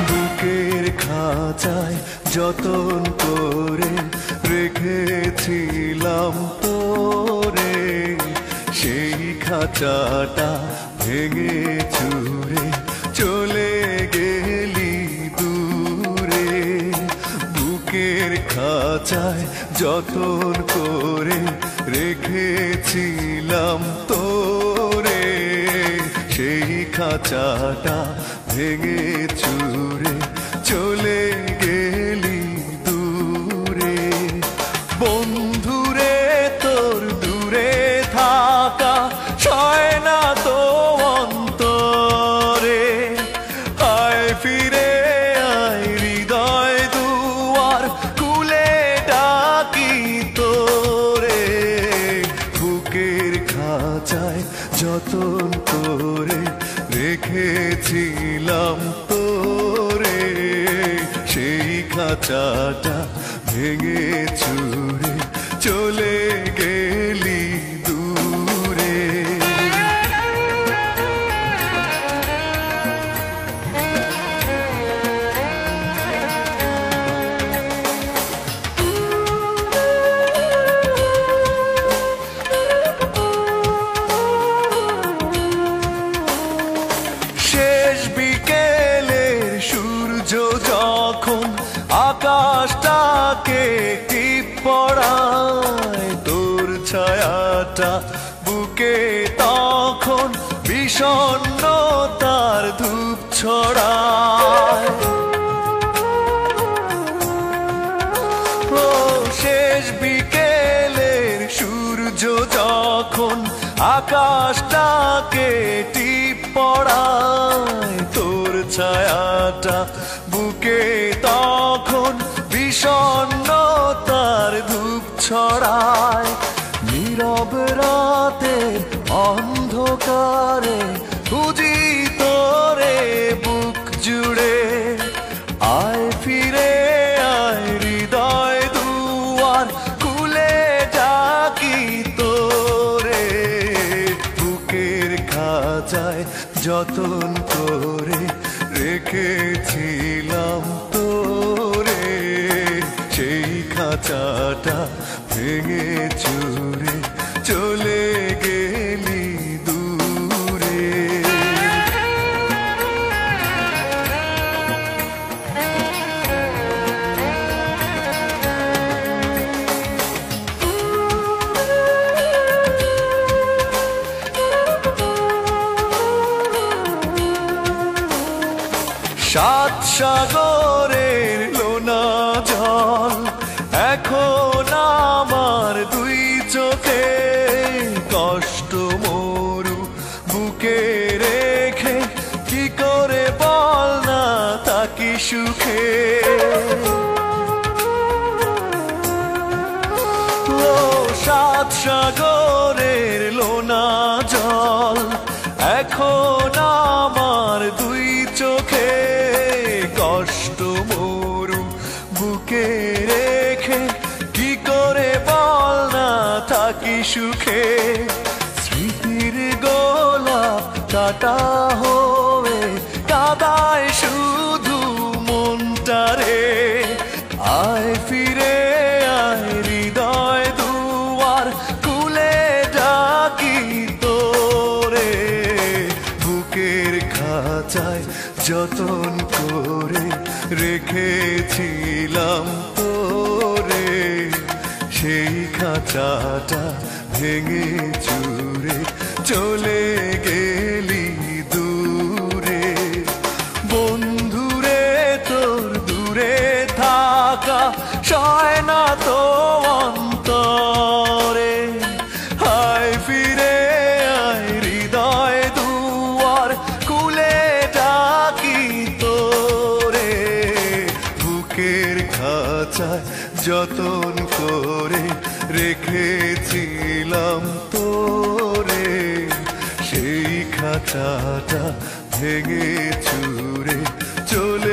বুকের খাঁচায় যতন করে রেখেছিলাম তোরে, সেই খাঁচাটা ভেঙে চুরে চলে গেলি দূরে। বুকের খাঁচায় যতন করে রেখেছিলাম তোরে, সেই খাঁচাটা ভেঙে চুরে চলে গেলি দূরে। বন্ধুরে তোর দূরে থাকা সয় না তো অন্তরে, আয় ফিরে আয় হৃদয় দুয়ার খুলে ডাকি তোরে। বুকের খাঁচায় যতন করে রেখেছিলাম তোরে, সেই খাঁচাটা ভেঙে চুরে চলে গেলি দূরে। শেষ বিকেলের সূর্য যখন আকাশটাকে টিপ পড়ায়, তোর ছায়াটা বুকে তখন বিষণ্ণতার ধূপ ছড়ায়। ও শেষ বিকেলের সূর্য যখন আকাশটাকে টিপ পড়ায়, তোর ছায়াটা বুকে তখন বিষণ্ণতার ধূপ ছড়ায়। নীরব রাতে অন্ধকারে খুঁজি তোরে বুক জুড়ে, আয় ফিরে আয় হৃদয় দুয়ার খুলে ডাকি তোরে। বুকের খাঁচায় যতন করে রেখেছিলাম তোরে, সেই খাঁচাটা ভেঙে চুরে চলে গেলি দূরে। সাত সাগরের লোনা জল এখন আমার দুই চোখে, কষ্ট মরু বুকে রেখে কি করে বল না থাকি সুখে। ও সাত সাগরের লোনা জল এখন আমার দুই চোখে, কষ্ট মরু বুকে রেখে কি করে বল না থাকি সুখে। স্মৃতির গোলাপ কাটা হয়ে কাদায় শুধু মনটারে, আয় ফিরে আয় হৃদয় দুয়ার খুলে ডাকি তোরে। বুকের খাঁচায় যতন করে রেখেছিলাম তোরে, সেই খাঁচাটা ভেঙে চুরে চলে গেলি দূরে। বন্ধুরে তোর দূরে থাকা সয় না তো অন্তরে, আয় ফিরে আয় হৃদয় দুয়ার খুলে ডাকি তোরে। বুকের খাঁচায় যতন করে রেখেছিলাম তোরে, সেই খাঁচাটা ভেঙে চুরে চলে